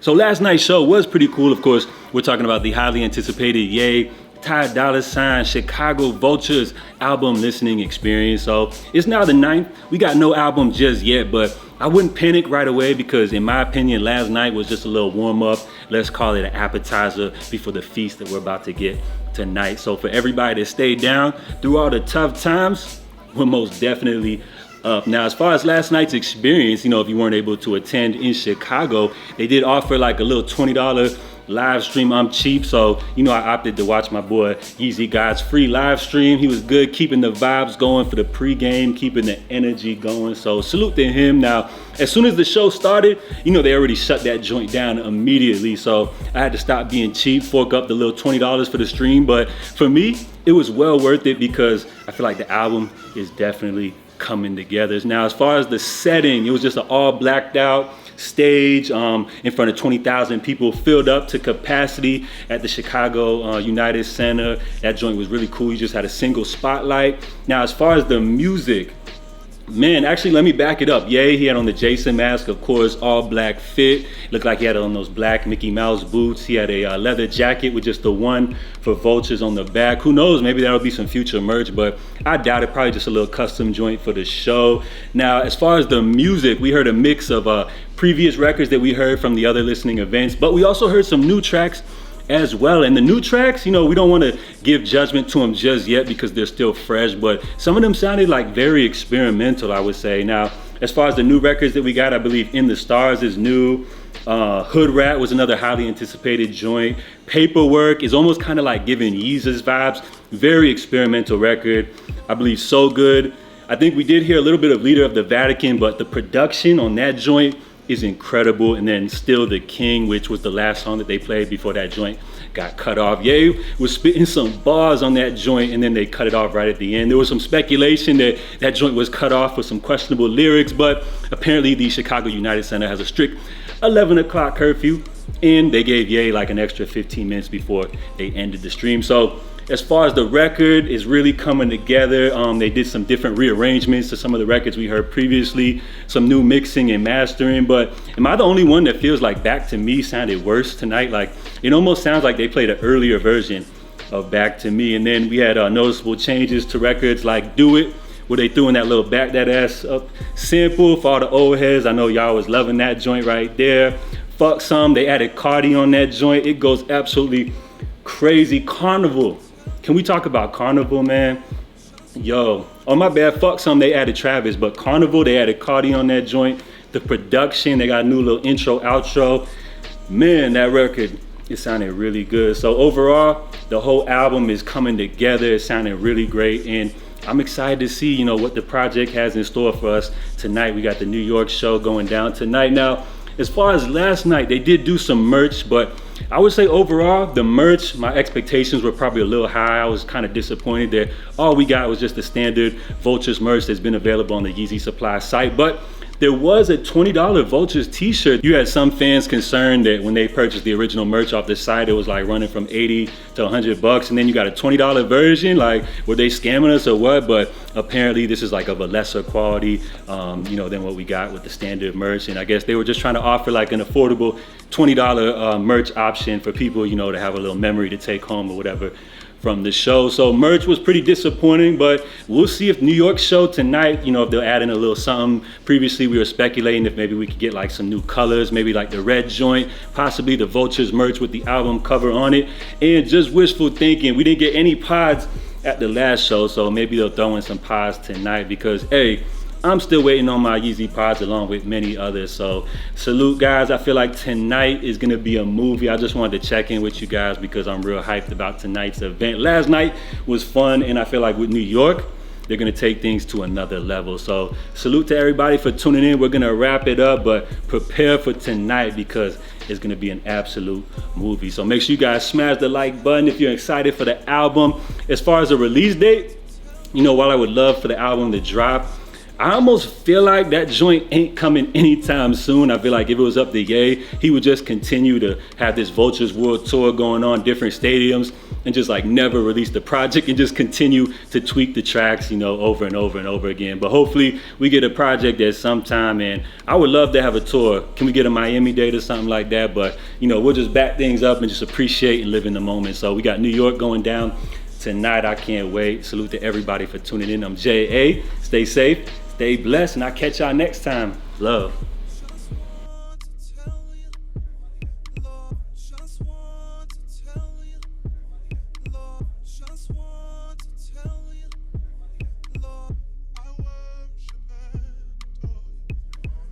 So last night's show was pretty cool. Of course, we're talking about the highly anticipated Ye, Ty Dolla $ign, Chicago Vultures album listening experience. So it's now the 9th. We got no album just yet, but I wouldn't panic right away because in my opinion, last night was just a little warm up. Let's call it an appetizer before the feast that we're about to get tonight. So for everybody that stayed down through all the tough times, we're most definitely up. Now, as far as last night's experience, if you weren't able to attend in Chicago, they did offer like a little $20 live stream. I'm cheap, so I opted to watch my boy Yeezy God's free live stream. He was good, keeping the vibes going for the pregame, keeping the energy going. So salute to him. Now, as soon as the show started, they already shut that joint down immediately. So I had to stop being cheap, fork up the little $20 for the stream. But for me, it was well worth it because I feel like the album is definitely coming together. Now, as far as the setting, it was just an all blacked out stage in front of 20,000 people, filled up to capacity at the Chicago United Center. That joint was really cool. You just had a single spotlight. Now, as far as the music, man, actually, let me back it up. Ye, he had on the Jason mask, of course, all black fit. Looked like he had on those black Mickey Mouse boots. He had a leather jacket with just the one for Vultures on the back. Who knows, maybe that'll be some future merch, but I doubt it. Probably just a little custom joint for the show. Now, as far as the music, we heard a mix of previous records that we heard from the other listening events, but we also heard some new tracks as well. And the new tracks, we don't want to give judgment to them just yet because they're still fresh, but some of them sounded like very experimental, I would say. Now, as far as the new records that we got, I believe In the Stars is new. Hood Rat was another highly anticipated joint. Paperwork is almost kind of like giving Yeezus vibes. Very experimental record. I believe So Good. I think we did hear a little bit of Leader of the Vatican, but the production on that joint is incredible. And then Still the King, which was the last song that they played before that joint got cut off. Ye was spitting some bars on that joint and then they cut it off right at the end. There was some speculation that that joint was cut off with some questionable lyrics, but apparently the Chicago United Center has a strict 11 o'clock curfew and they gave Ye like an extra 15 minutes before they ended the stream. So as far as the record is really coming together, they did some different rearrangements to some of the records we heard previously, some new mixing and mastering. But am I the only one that feels like Back to Me sounded worse tonight? Like, it almost sounds like they played an earlier version of Back to Me. And then we had noticeable changes to records like Do It, where they threw in that little back that ass up sample for all the old heads. I know y'all was loving that joint right there. Fuck Some, they added Cardi on that joint. It goes absolutely crazy. Carnival. Can we talk about Carnival, man? Yo, oh my bad, Fuck Some, they added Travis, but Carnival, they added Cardi on that joint. The production, they got a new little intro, outro. Man, that record, it sounded really good. So overall, the whole album is coming together. It sounded really great, and I'm excited to see, what the project has in store for us tonight. We got the New York show going down tonight. Now, as far as last night, they did do some merch, but I would say overall, the merch, my expectations were probably a little high. I was kind of disappointed that all we got was just the standard Vultures merch that's been available on the Yeezy Supply site. But there was a $20 Vultures t-shirt. You had some fans concerned that when they purchased the original merch off the site, it was like running from 80 to 100 bucks. And then you got a $20 version. Like, were they scamming us or what? But apparently this is like of a lesser quality, than what we got with the standard merch. And I guess they were just trying to offer like an affordable $20 merch option for people, to have a little memory to take home or whatever from the show. So merch was pretty disappointing, but we'll see if New York show tonight, if they'll add in a little something. Previously, we were speculating if maybe we could get like some new colors, maybe like the red joint, possibly the Vultures merch with the album cover on it. And just wishful thinking, we didn't get any pods at the last show, so maybe they'll throw in some pods tonight because, hey, I'm still waiting on my Yeezy pods along with many others. So salute, guys. I feel like tonight is gonna be a movie. I just wanted to check in with you guys because I'm real hyped about tonight's event. Last night was fun, and I feel like with New York, they're gonna take things to another level. So salute to everybody for tuning in. We're gonna wrap it up, but prepare for tonight because it's gonna be an absolute movie. So make sure you guys smash the like button if you're excited for the album. As far as a release date, while I would love for the album to drop, I almost feel like that joint ain't coming anytime soon. I feel like if it was up to Ye, he would just continue to have this Vultures World Tour going on, different stadiums. and just like never release the project and just continue to tweak the tracks, you know, over and over and over again. But hopefully we get a project at some time, and I would love to have a tour. Can we get a Miami date or something like that? But you know, we'll just back things up and just appreciate and live in the moment. So we got New York going down tonight. I can't wait. Salute to everybody for tuning in. I'm J.A. Stay safe, stay blessed, and I'll catch y'all next time. Love.